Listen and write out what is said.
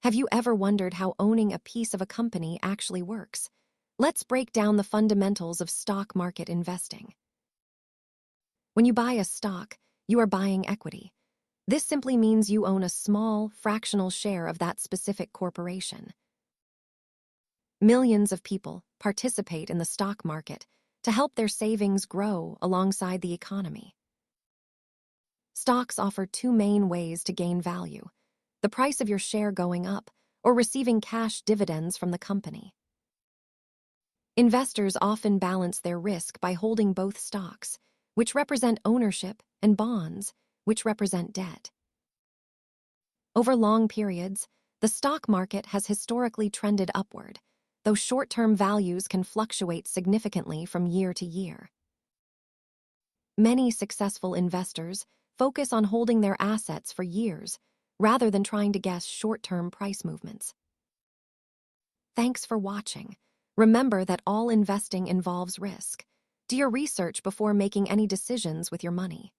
Have you ever wondered how owning a piece of a company actually works? Let's break down the fundamentals of stock market investing. When you buy a stock, you are buying equity. This simply means you own a small, fractional share of that specific corporation. Millions of people participate in the stock market to help their savings grow alongside the economy. Stocks offer two main ways to gain value: the price of your share going up or receiving cash dividends from the company. Investors often balance their risk by holding both stocks, which represent ownership, and bonds, which represent debt. Over long periods, the stock market has historically trended upward, though short-term values can fluctuate significantly from year to year. Many successful investors focus on holding their assets for years rather than trying to guess short-term price movements. Thanks for watching. Remember that all investing involves risk. Do your research before making any decisions with your money.